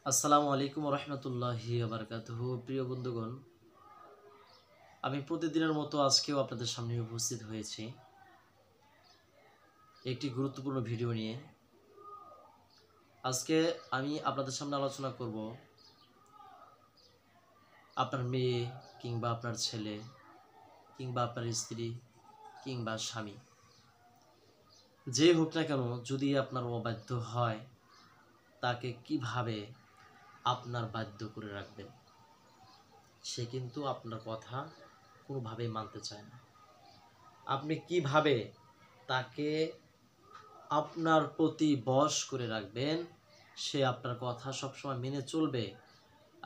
আসসালামু আলাইকুম রহমতুল্লাহি বারাকাতুহু। প্রিয় বন্ধুগণ, আমি প্রতিদিনের মতো আজকেও আপনাদের সামনে উপস্থিত হয়েছি একটি গুরুত্বপূর্ণ ভিডিও নিয়ে। আজকে আমি আপনাদের সামনে আলোচনা করব আপনার মেয়ে কিংবা আপনার ছেলে কিংবা আপনার স্ত্রী কিংবা স্বামী, যে হোক না কেন, যদি আপনার অবাধ্য হয় তাকে কিভাবে আপনার বাধ্য করে রাখবেন। সে কিন্তু আপনার কথা কোনোভাবেই মানতে চায় না। আপনি কিভাবে তাকে আপনার প্রতি বশ করে রাখবেন, সে আপনার কথা সবসময় মেনে চলবে,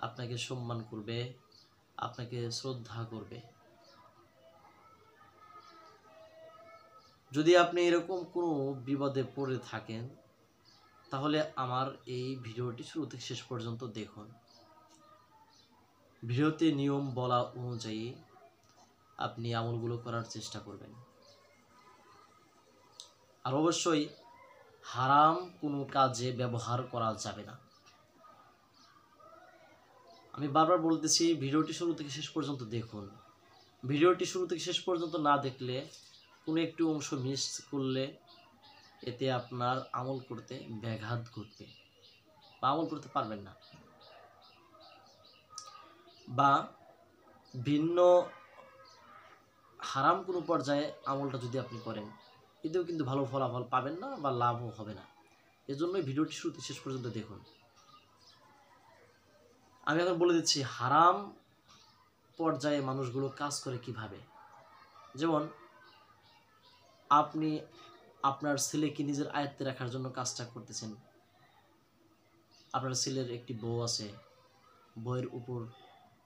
আপনাকে সম্মান করবে, আপনাকে শ্রদ্ধা করবে। যদি আপনি এরকম কোনো বিপদে পড়ে থাকেন, তাহলে আমার এই ভিডিওটি শুরু থেকে শেষ পর্যন্ত দেখুন। ভিডিওতে নিয়ম বলা অনুযায়ী আপনি আমলগুলো করার চেষ্টা করবেন। আর অবশ্যই হারাম কোনো কাজে ব্যবহার করা যাবে না। আমি বারবার বলতেছি, ভিডিওটি শুরু থেকে শেষ পর্যন্ত দেখুন। ভিডিওটি শুরু থেকে শেষ পর্যন্ত না দেখলে, কোনো একটু অংশ মিস করলে, এতে আপনার আমল করতে ব্যাঘাত ঘটবে বা আমল করতে পারবেন না, বা ভিন্ন হারাম কোনো পর্যায়ে আমলটা যদি আপনি করেন, এতেও কিন্তু ভালো ফলাফল পাবেন না বা লাভও হবে না। এজন্যই ভিডিওটি শুরু থেকে শেষ পর্যন্ত দেখুন। আমি এখন বলে দিচ্ছি হারাম পর্যায়ে মানুষগুলো কাজ করে কিভাবে। যেমন আপনি আপনার ছেলেকে নিজের আয়ত্তে রাখার জন্য কাজটা করতেছেন। আপনার ছেলের একটি বউ আছে, বউয়ের উপর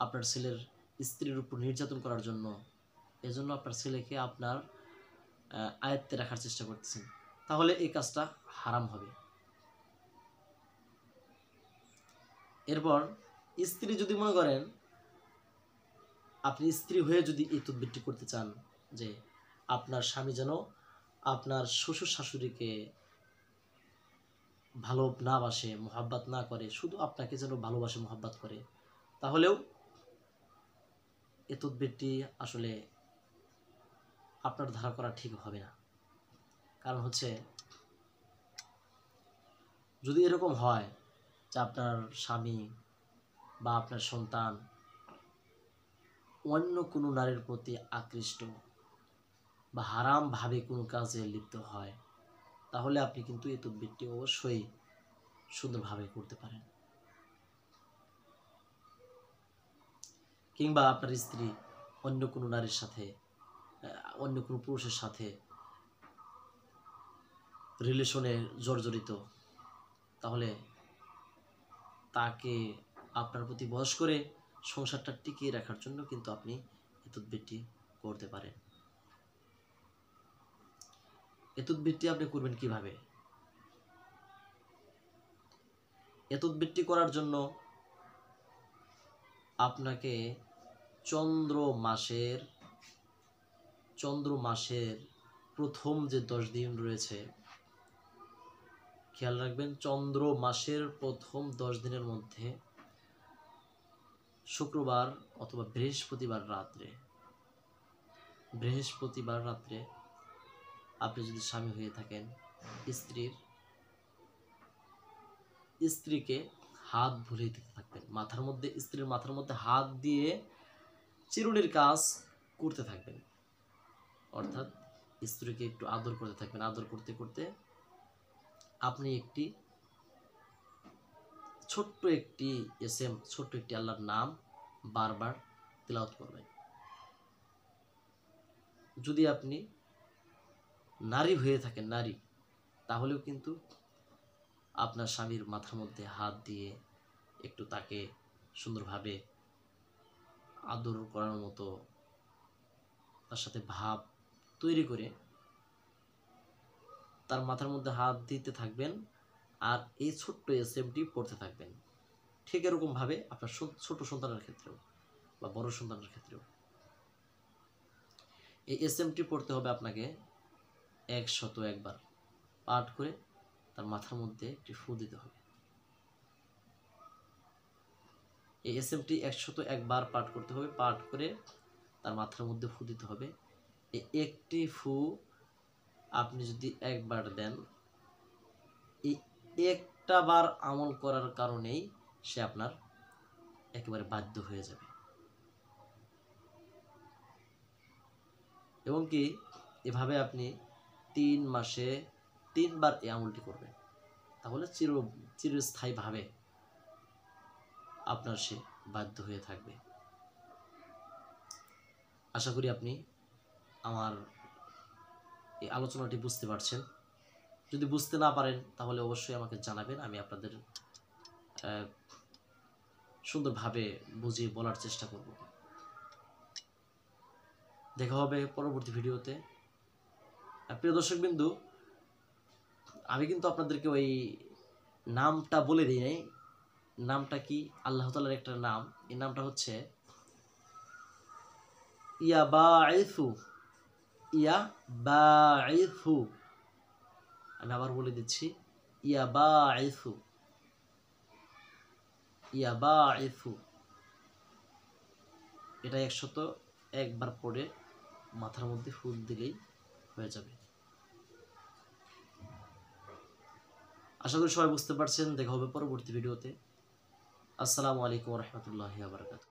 আপনার ছেলের স্ত্রীর উপর নির্যাতন করার জন্য, এজন্য আপনার ছেলেকে আপনার আয়ত্তে রাখার চেষ্টা করতেছেন, তাহলে এই কাজটা হারাম হবে। এরপর স্ত্রী যদি মনে করেন, আপনি স্ত্রী হয়ে যদি এই তদবিরটি করতে চান যে আপনার স্বামী যেন আপনার শ্বশুর শাশুড়িকে ভালো না বাসে, মোহাব্বত না করে, শুধু আপনাকে যেন ভালোবাসে, মোহাব্বত করে, তাহলেও এ তদবিরটি আসলে আপনার ধারা করা ঠিক হবে না। কারণ হচ্ছে, যদি এরকম হয় যে আপনার স্বামী বা আপনার সন্তান অন্য কোনো নারীর প্রতি আকৃষ্ট বা হারামভাবে কোনো কাজে লিপ্ত হয়, তাহলে আপনি কিন্তু এই তদবিরটি অবশ্যই সুন্দরভাবে করতে পারেন। কিংবা আপনার স্ত্রী অন্য কোনো নারীর সাথে, অন্য কোনো পুরুষের সাথে রিলেশনে জর্জরিত, তাহলে তাকে আপনার প্রতি বশ করে সংসারটা টিকিয়ে রাখার জন্য কিন্তু আপনি এই তদবিরটি করতে পারেন। এই তদবিরটি আপনি করবেন কিভাবে? এই তদবিরটি করার জন্য আপনাকে চন্দ্র মাসের প্রথম যে 10 দিন রয়েছে, খেয়াল রাখবেন, চন্দ্র মাসের প্রথম 10 দিনের মধ্যে শুক্রবার অথবা বৃহস্পতিবার রাত্রে আপনি যদি স্বামী হয়ে থাকেন, স্ত্রীকে হাত বুলিয়ে দিতে থাকবেন। স্ত্রীর মাথার মধ্যে হাত দিয়ে চিরুনির কাজ করতে থাকবেন। অর্থাৎ স্ত্রীকে একটু আদর করতে থাকবেন। আদর করতে করতে আপনি ছোট্ট একটি আল্লাহর নাম বারবার তিলাওয়াত করবেন। যদি আপনি নারী হয়ে থাকেন, তাহলেও কিন্তু আপনার স্বামীর মাথার মধ্যে হাত দিয়ে একটু তাকে সুন্দরভাবে আদর করার মতো তার সাথে ভাব তৈরি করে তার মাথার মধ্যে হাত দিতে থাকবেন, আর এই ছোট্ট এসএমটি পড়তে থাকবেন। ঠিক এরকমভাবে আপনার ছোট সন্তানের ক্ষেত্রেও বা বড় সন্তানের ক্ষেত্রেও এই এসএমটি পড়তে হবে আপনাকে 101 বার পাঠ করে তার মাথার মধ্যে একটি ফু দিতে হবে। এই এসএমটি 101 বার পাঠ করতে হবে। পাঠ করে তার মাথার মধ্যে ফু দিতে হবে। এই একটি ফু আপনি যদি একবার দেন, এই একটা বার আমল করার কারণেই সে আপনার একেবারে বাধ্য হয়ে যাবে। এবং কি এভাবে আপনি 3 মাসে 3 বার এই আমলটি করবেন, তাহলে চিরস্থায়ীভাবে আপনার সে বাধ্য হয়ে থাকবে। আশা করি আপনি আমার এই আলোচনাটি বুঝতে পারছেন। যদি বুঝতে না পারেন তাহলে অবশ্যই আমাকে জানাবেন, আমি আপনাদের সুন্দরভাবে বুঝিয়ে বলার চেষ্টা করব। দেখা হবে পরবর্তী ভিডিওতে। প্রিয় দর্শকবিন্দু, আমি কিন্তু আপনাদেরকে ওই নামটা বলে দিই নাই। নামটা কি? আল্লাহ তাআলার একটা নাম। এই নামটা হচ্ছে ইয়াবাইসু। ইয়াবাইসু। আমি আবার বলে দিচ্ছি, ইয়াবাইসু। ইয়াবাইসু। এটা 101 বার পড়ে মাথার মধ্যে ফুল দিলেই হয়ে যাবে। আশা করি সবাই বুঝতে পারছেন। দেখা হবে পরবর্তী ভিডিওতে। আসসালামু আলাইকুম ওয়া রাহমাতুল্লাহি ওয়া বারাকাতুহু।